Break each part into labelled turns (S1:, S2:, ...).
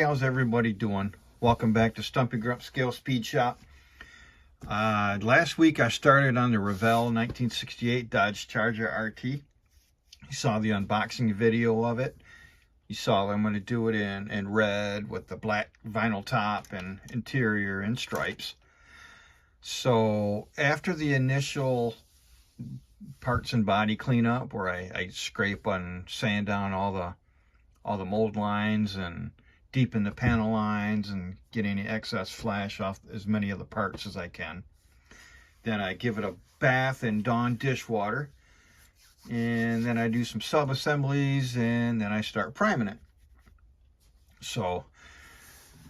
S1: how's everybody doing? Welcome back to Stumpy Grump Scale Speed Shop. Last week I started on the Revell 1968 Dodge Charger RT. You saw the unboxing video of it. You saw I'm going to do it in red with the black vinyl top and interior and stripes. So after the initial parts and body cleanup, where I scrape and sand down all the mold lines and deepen the panel lines and get any excess flash off as many of the parts as I can, then I give it a bath in Dawn dishwater, and then I do some sub assemblies, and then I start priming it. So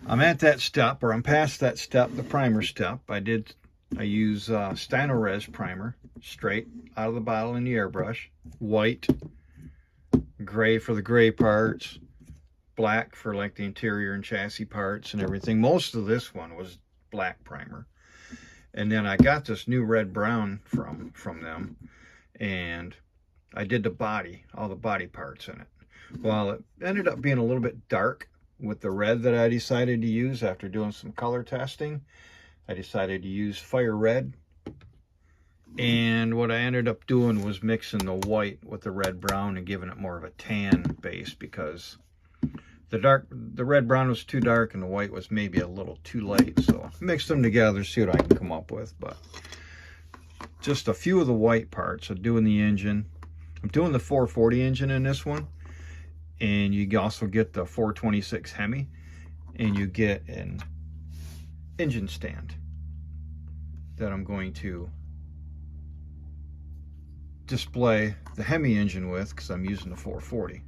S1: I'm at that step, or I'm past that step, the primer step. I use Styrene primer, straight out of the bottle in the airbrush, white, gray for the gray parts, black for like the interior and chassis parts and everything. Most of this one was black primer. And then I got this new red brown from them, and I did the body, all the body parts in it. Well, it ended up being a little bit dark with the red that I decided to use after doing some color testing. I decided to use fire red, and what I ended up doing was mixing the white with the red brown and giving it more of a tan base, because the red brown was too dark and the white was maybe a little too light. So I mixed them together, see what I can come up with. But just a few of the white parts. I'm doing the engine. I'm doing the 440 engine in this one, and you also get the 426 Hemi, and you get an engine stand that I'm going to display the Hemi engine with, because I'm using the 440.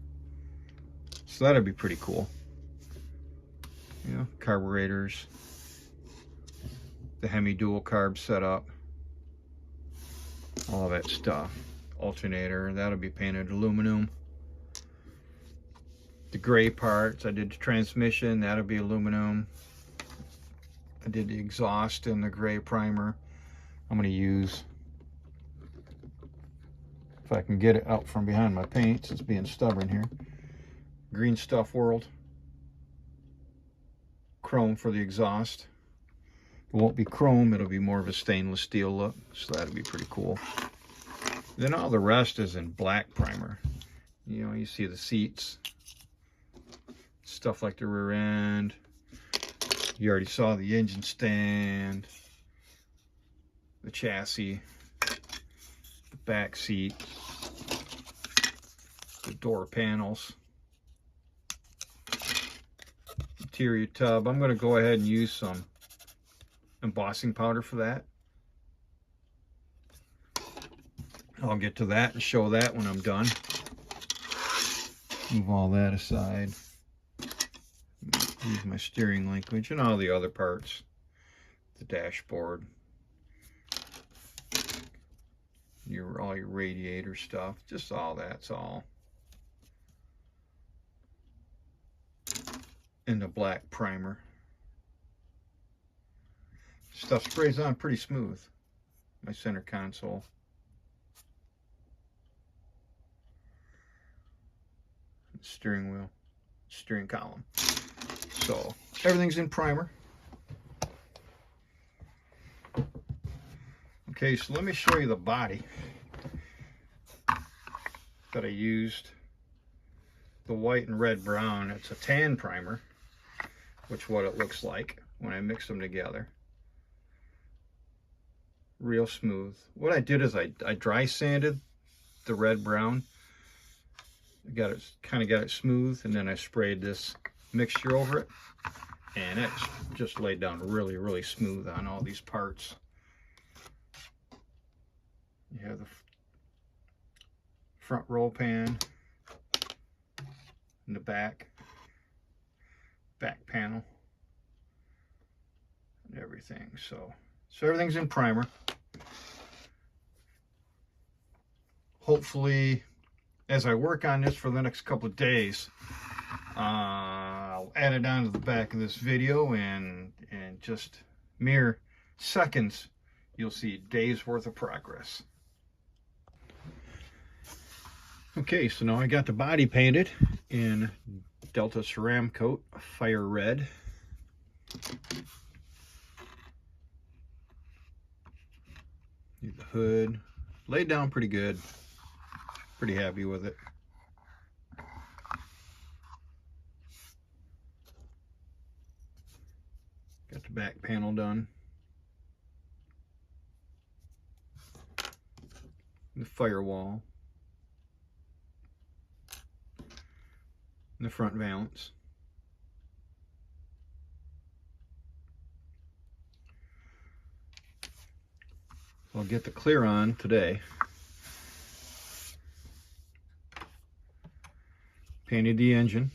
S1: So that'd be pretty cool. You know, carburetors, the Hemi dual carb setup, all that stuff. Alternator, that'll be painted aluminum. The gray parts, I did the transmission, that'll be aluminum. I did the exhaust in the gray primer. I'm going to use, if I can get it out from behind my paints, it's being stubborn here, Green Stuff World chrome for the exhaust. It won't be chrome, it'll be more of a stainless steel look, so that'll be pretty cool. Then all the rest is in black primer. You know, you see the seats, stuff like the rear end. You already saw the engine stand, the chassis, the back seat, the door panels, interior tub. I'm going to go ahead and use some embossing powder for that. I'll get to that and show that when I'm done. Move all that aside. Use my steering linkage and all the other parts. The dashboard. All your radiator stuff. Just all that's all in the black primer. Stuff sprays on pretty smooth. My center console. Steering wheel. Steering column. So everything's in primer. Okay, so let me show you the body that I used. The white and red brown. It's a tan primer, which is what it looks like when I mix them together. Real smooth. What I did is I dry sanded the red brown. Kind of got it smooth, and then I sprayed this mixture over it, and it's just laid down really, really smooth on all these parts. You have the front roll pan and the back panel and everything. So everything's in primer. Hopefully, as I work on this for the next couple of days, I'll add it on to the back of this video, and just mere seconds, you'll see days worth of progress. Okay, so now I got the body painted in Delta Ceram Coat Fire Red. Need the hood. Laid down pretty good. Pretty happy with it. Got the back panel done. The firewall. And the front valance. I'll get the clear on today. Painted the engine,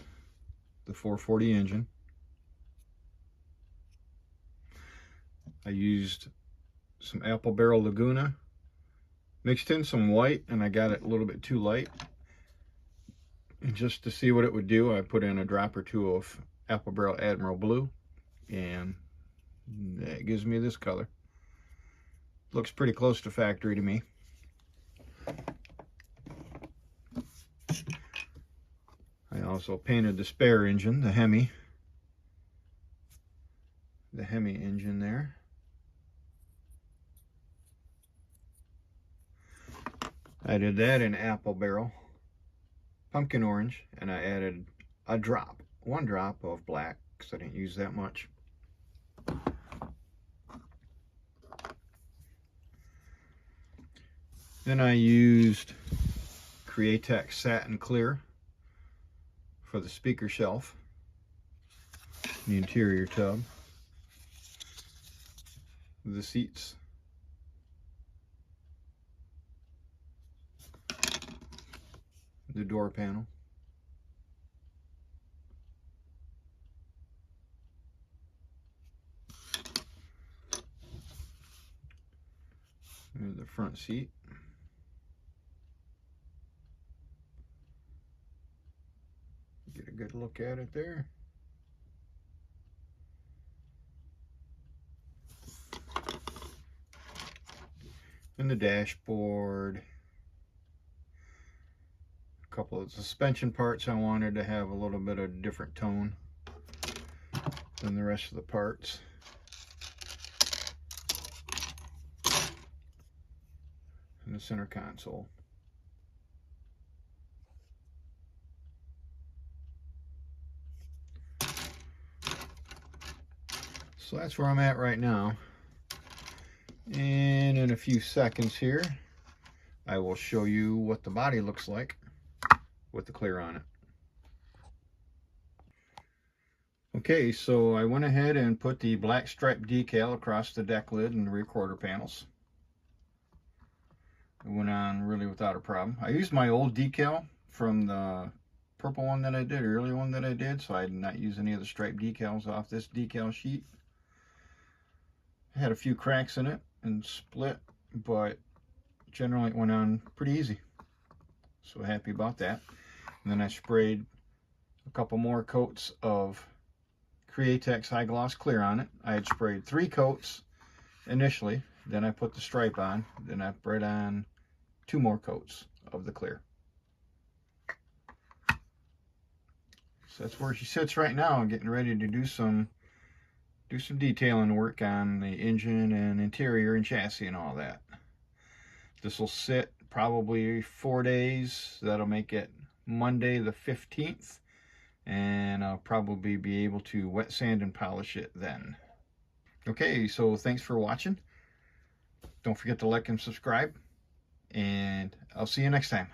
S1: the 440 engine. I used some Apple Barrel Laguna, mixed in some white, and I got it a little bit too light. And just to see what it would do, I put in a drop or two of Apple Barrel Admiral Blue, and that gives me this color. Looks pretty close to factory to me. I also painted the spare engine, the Hemi engine there. I did that in Apple Barrel Pumpkin Orange, and I added one drop of black, because I didn't use that much. Then I used Createx Satin Clear for the speaker shelf, the interior tub, the seats, the door panel, and the front seat. Get a good look at it there. And the dashboard. A couple of suspension parts I wanted to have a little bit of different tone than the rest of the parts. And the center console. So that's where I'm at right now. And in a few seconds here, I will show you what the body looks like with the clear on it. Okay, so I went ahead and put the black stripe decal across the deck lid and the rear quarter panels. It went on really without a problem. I used my old decal from the purple one that I did, earlier one that I did, so I did not use any of the stripe decals off this decal sheet. It had a few cracks in it and split, but generally it went on pretty easy. So happy about that. And then I sprayed a couple more coats of Createx High Gloss Clear on it. I had sprayed 3 coats initially, then I put the stripe on, then I sprayed on 2 more coats of the clear. So that's where she sits right now, getting ready to do some detailing work on the engine and interior and chassis and all that. This will sit probably 4 days. That'll make it Monday the 15th, and I'll probably be able to wet sand and polish it then. Okay, so thanks for watching. Don't forget to like and subscribe, and I'll see you next time.